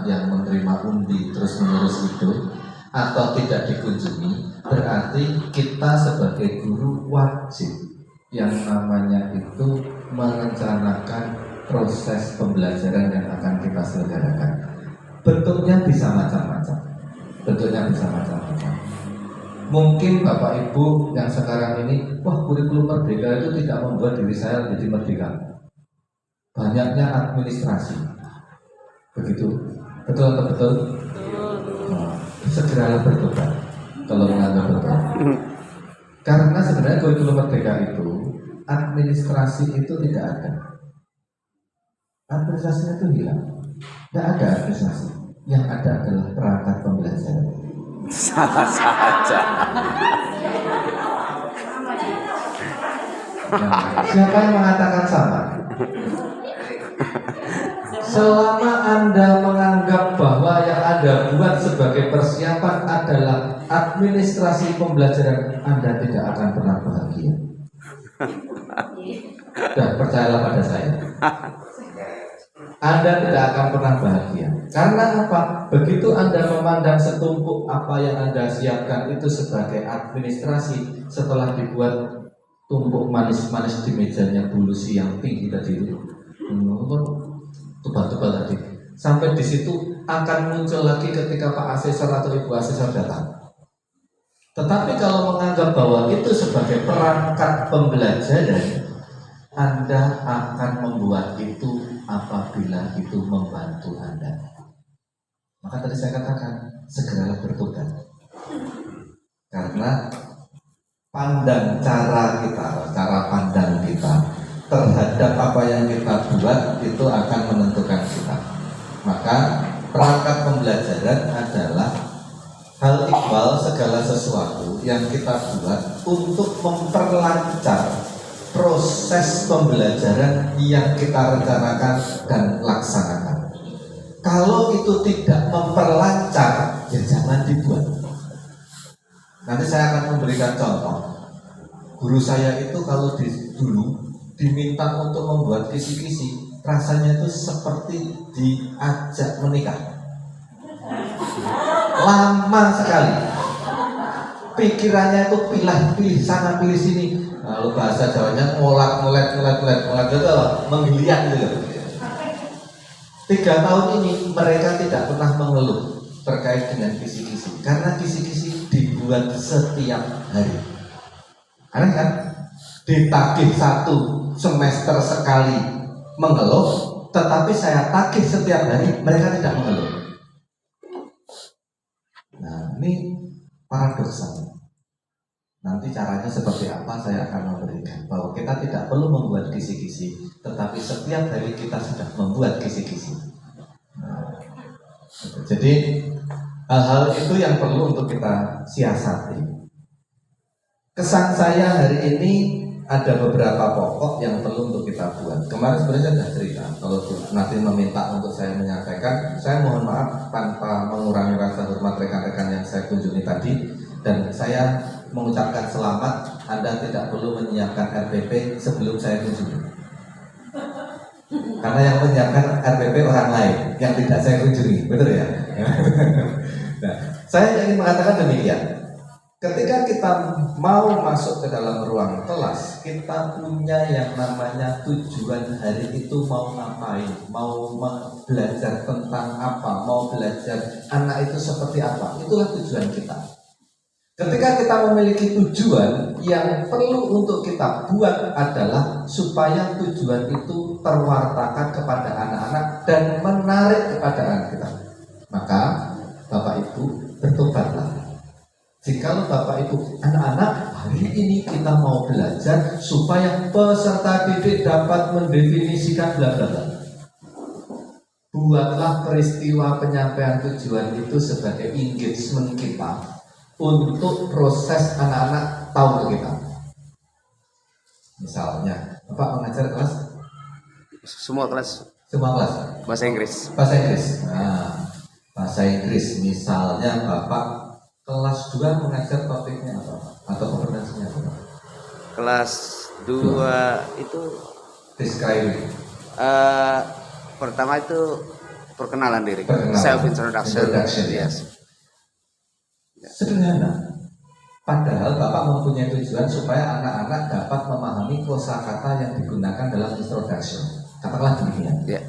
anak yang menerima undi terus menerus itu atau tidak dikunjungi, berarti kita sebagai guru wajib yang namanya itu merencanakan proses pembelajaran yang akan kita selenggarakan. Bentuknya bisa macam-macam. Mungkin Bapak Ibu yang sekarang ini, wah kurikulum merdeka itu tidak membuat diri saya menjadi merdeka. Banyaknya administrasi. Begitu. Betul atau betul? Nah, segeralah bertobat kalau menganggap betul. Karena sebenarnya kurikulum merdeka itu administrasi itu tidak ada. Administrasinya itu hilang. Tidak ada administrasi. Yang ada adalah perangkat pembelajaran. Salah saja. Nah, siapa yang mengatakan sama? Selama Anda menganggap bahwa yang Anda buat sebagai persiapan adalah administrasi pembelajaran, Anda tidak akan pernah bahagia. Dan percayalah pada saya, Anda tidak akan pernah bahagia. Karena apa? Begitu Anda memandang setumpuk apa yang Anda siapkan itu sebagai administrasi, setelah dibuat tumpuk manis-manis di mejanya bulusi yang tinggi tadi itu, tebal-tebal tadi, sampai di situ akan muncul lagi ketika Pak Asesor atau Ibu Asesor datang. Tetapi kalau menganggap bahwa itu sebagai perangkat pembelajaran, Anda akan membuat itu apabila itu membantu Anda. Maka tadi saya katakan, segeralah bertobat. Karena cara pandang kita terhadap apa yang kita buat itu akan menentukan kita. Maka perangkat pembelajaran adalah hal ikhwal, segala sesuatu yang kita buat untuk memperlancar proses pembelajaran yang kita rencanakan dan laksanakan. Kalau itu tidak memperlancar, ya jangan dibuat. Nanti saya akan memberikan contoh. Guru saya itu kalau dulu diminta untuk membuat kisi-kisi, rasanya itu seperti diajak menikah. Lama sekali. Pikirannya itu pilih sana pilih sini. Lalu bahasa Jawanya ngolat itu menggeliat gitu. 3 tahun ini mereka tidak pernah mengeluh terkait dengan kisi-kisi, karena kisi-kisi dibuat setiap hari. Aneh kan? Ditagih 1 semester sekali mengeluh, tetapi saya tagih setiap hari, mereka tidak mengeluh. Nah, ini paradoksal. Nanti caranya seperti apa saya akan memberikan, bahwa kita tidak perlu membuat kisi-kisi, tetapi setiap hari kita sudah membuat kisi-kisi. Nah, jadi hal-hal itu yang perlu untuk kita siasati. Kesan saya hari ini ada beberapa pokok yang perlu untuk kita buat. Kemarin sebenarnya saya sudah cerita, kalau nanti meminta untuk saya menyampaikan, saya mohon maaf tanpa mengurangi rasa hormat rekan-rekan yang saya kunjungi tadi, dan saya mengucapkan selamat, Anda tidak perlu menyiapkan RPP sebelum saya kunjungi. Karena yang menyiapkan RPP orang lain yang tidak saya kunjungi, betul ya? Nah, saya ingin mengatakan demikian. Ketika kita mau masuk ke dalam ruang kelas, kita punya yang namanya tujuan hari itu mau ngapain, mau belajar tentang apa, mau belajar anak itu seperti apa, itulah tujuan kita. Ketika kita memiliki tujuan, yang perlu untuk kita buat adalah supaya tujuan itu terwartakan kepada anak-anak dan menarik kepada anak kita. Maka Bapak Ibu bertobatlah. Jikalau Bapak Ibu, anak-anak, hari ini kita mau belajar supaya peserta didik dapat mendefinisikan bla bla bla. Buatlah peristiwa penyampaian tujuan itu sebagai engagement kita untuk proses anak-anak tahu ke kita. Misalnya, Bapak mengajar kelas? Semua kelas. Semua kelas? Bahasa Inggris. Bahasa Inggris. Nah, bahasa Inggris misalnya Bapak kelas 2 mengajar topiknya apa? Atau kompetensinya apa? Kelas 2 itu describing. pertama itu Perkenalan diri. Perkenalan. Self introduction. Introduction. Yes. Sederhana. Padahal Bapak mempunyai tujuan supaya anak-anak dapat memahami kosakata yang digunakan dalam introduction. Katakanlah demikian. Ya.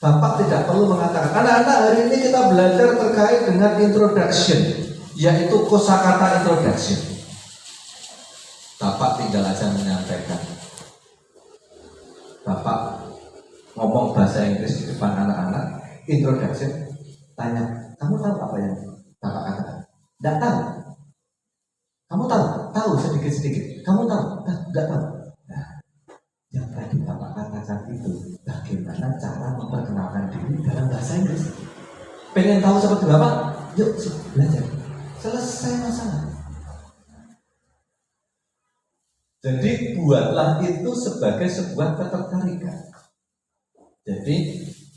Bapak tidak perlu mengatakan, anak-anak hari ini kita belajar terkait dengan introduction, yaitu kosakata introduction. Bapak tinggal aja menyampaikan. Bapak ngomong bahasa Inggris di depan anak-anak, introduction, tanya, kamu tahu apa yang Bapak katakan? Tidak tahu. Kamu tahu? Tahu sedikit-sedikit. Kamu tahu? Tidak tahu. Nah, yang tadi Bapak katakan itu, bagaimana cara memperkenalkan diri dalam bahasa Inggris? Pengen tahu seperti Bapak? Yuk, belajar. Selesai masalah. Jadi buatlah itu sebagai sebuah ketertarikan. Jadi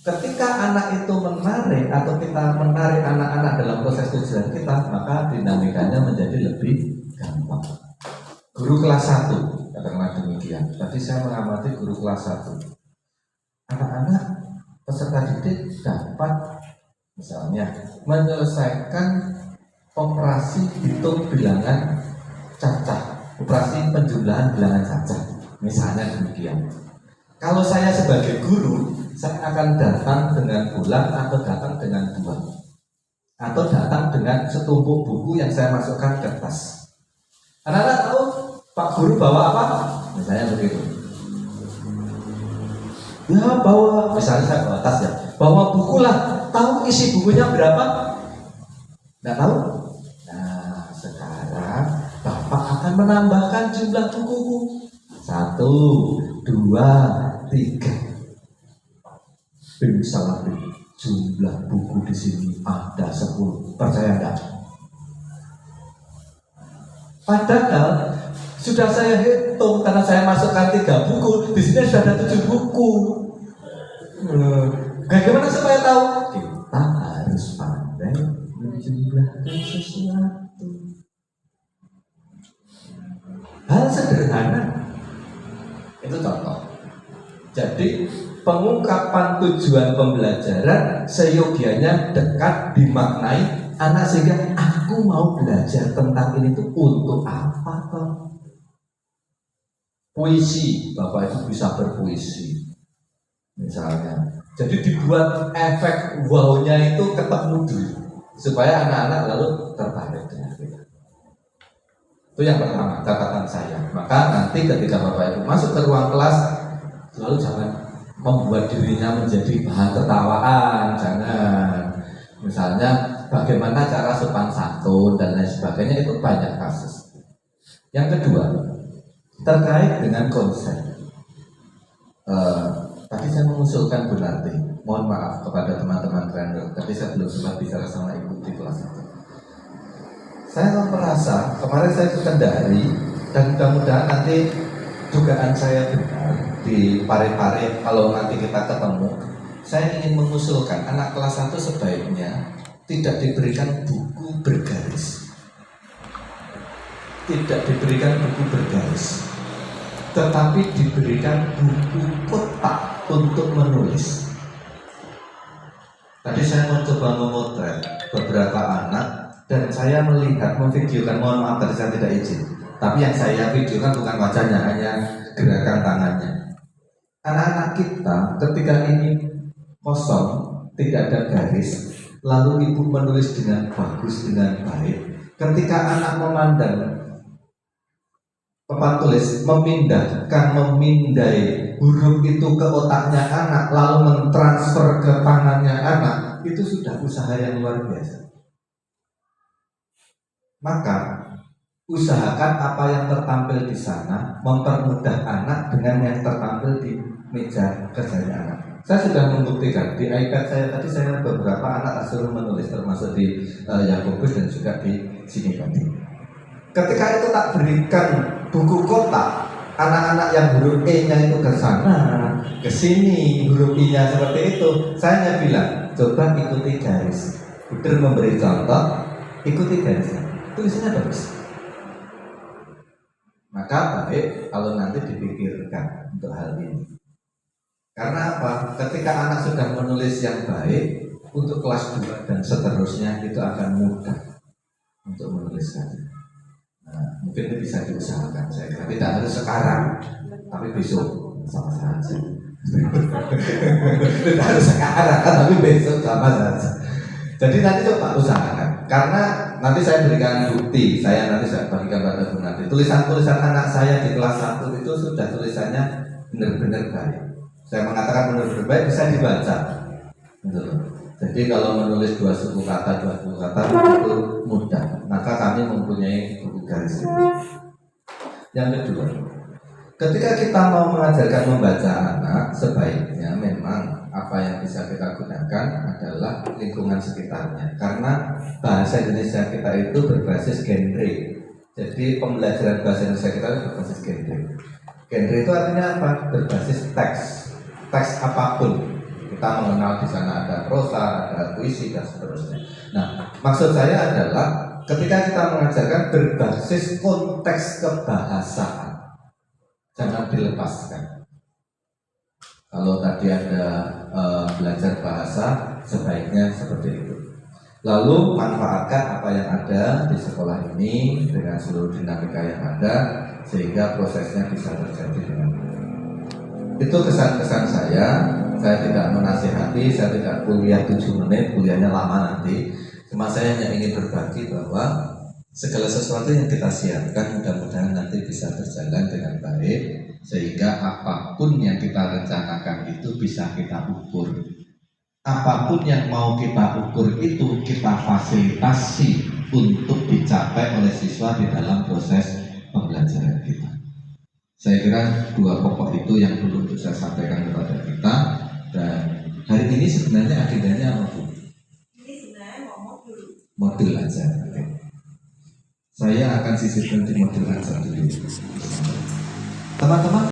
ketika anak itu menarik atau kita menarik anak-anak dalam proses tujuan kita, maka dinamikanya menjadi lebih gampang. Guru kelas 1, katakanlah demikian. Tadi saya mengamati guru kelas 1. Anak-anak peserta didik dapat misalnya menyelesaikan operasi hitung bilangan cacah, operasi penjumlahan bilangan cacah, misalnya demikian. Kalau saya sebagai guru, saya akan datang dengan bulan atau datang dengan dua, atau datang dengan setumpuk buku yang saya masukkan ke tas. Anak-anak tahu Pak Guru bawa apa? Misalnya begitu. Ya bawa, misalnya saya bawa tas ya, bawa buku lah. Tahu isi bukunya berapa? Nggak tahu? Nah sekarang Bapak akan menambahkan jumlah buku. 1, 2, 3. Salah jumlah buku di sini ada 10. Percaya enggak? Padahal sudah saya hitung karena saya masukkan 3 buku. Di sini sudah ada 7 buku. Bagaimana supaya tahu? Kita harus pandai menjumlahkan sesuatu. Hal sederhana. Itu contoh. Jadi pengungkapan tujuan pembelajaran seyogianya dekat dimaknai anak sehingga aku mau belajar tentang ini tuh untuk apa toh? Puisi, Bapak itu bisa berpuisi misalnya. Jadi dibuat efek wow-nya itu ketemu dulu supaya anak-anak lalu tertarik dengan kita. Itu yang pertama, catatan saya. Maka nanti ketika Bapak itu masuk ke ruang kelas, lalu jangan membuat dirinya menjadi bahan tertawaan, jangan. Misalnya bagaimana cara sopan santun dan lain sebagainya, itu banyak kasus. Yang kedua, terkait dengan konsep. Tadi saya mengusulkan Bu Narti, mohon maaf kepada teman-teman trainer, tapi saya belum sempat bicara sama ibu di kelas itu. Saya merasa kemarin saya ke Kendari dan mudah-mudahan nanti dugaan saya benar di Pare-Pare kalau nanti kita ketemu. Saya ingin mengusulkan anak kelas 1 sebaiknya tidak diberikan buku bergaris. Tidak diberikan buku bergaris, tetapi diberikan buku kotak untuk menulis. Tadi saya mencoba memotret beberapa anak dan saya melihat, memvideokan, mohon maaf tadi saya tidak izin, tapi yang saya videokan bukan wajahnya, hanya gerakan tangannya. Anak-anak kita ketika ini kosong, tidak ada garis, lalu ibu menulis dengan bagus, dengan baik. Ketika anak memandang papan tulis, memindai huruf itu ke otaknya anak, lalu mentransfer ke tangannya anak, itu sudah usaha yang luar biasa. Maka usahakan apa yang tertampil di sana mempermudah anak dengan yang tertampil di meja kerjanya anak. Saya sudah membuktikan di iPad saya tadi, saya beberapa anak suruh menulis, termasuk di Yakobus dan juga di sini tadi. Ketika itu tak berikan buku kotak, anak-anak yang huruf E-nya itu ke sana, ke sini, huruf I-nya seperti itu, saya hanya bilang, coba ikuti garis. Buder memberi contoh, ikuti garisnya, tulisannya bagus. Maka baik kalau nanti dipikirkan untuk hal ini. Karena apa? Ketika anak sudah menulis yang baik, untuk kelas 2 dan seterusnya itu akan mudah untuk menuliskan. Nah, mungkin itu bisa diusahakan, saya kira. Tidak harus sekarang, tapi besok sama saja. Tidak harus sekarang, tapi besok sama saja. Jadi nanti coba usahakan. Karena nanti saya berikan bukti, saya nanti saya bagikan pada Bu Nati. Tulisan-tulisan anak saya di kelas 1 itu sudah tulisannya benar-benar baik. Saya mengatakan benar-benar baik bisa dibaca. Betul. Jadi kalau menulis 2 suku kata itu mudah. Maka kami mempunyai buku garis ini. Yang kedua, ketika kita mau mengajarkan membaca anak, sebaiknya memang apa yang bisa kita gunakan adalah lingkungan sekitarnya. Karena bahasa Indonesia kita itu berbasis genre. Jadi pembelajaran bahasa Indonesia kita itu berbasis genre. Genre itu artinya apa? Berbasis teks. Teks apapun. Kita mengenal di sana ada prosa, ada puisi dan seterusnya. Nah, maksud saya adalah ketika kita mengajarkan berbasis konteks kebahasaan, jangan dilepaskan. Kalau tadi ada belajar bahasa, sebaiknya seperti itu. Lalu manfaatkan apa yang ada di sekolah ini dengan seluruh dinamika yang ada, sehingga prosesnya bisa terjadi dengan baik. Itu kesan-kesan saya tidak menasihati, saya tidak kuliah 7 menit, kuliahnya lama nanti. Cuma saya hanya ingin berbagi bahwa segala sesuatu yang kita siapkan mudah-mudahan nanti bisa berjalan dengan baik, sehingga apapun yang kita rencanakan itu bisa kita ukur. Apapun yang mau kita ukur itu kita fasilitasi untuk dicapai oleh siswa di dalam proses pembelajaran kita. Saya kira 2 pokok itu yang perlu saya sampaikan kepada kita. Dan hari ini sebenarnya agendanya apa, Bu? Ini sebenarnya mau Modul aja. Okay. Saya akan sisipkan di modul aja dulu. Teman-teman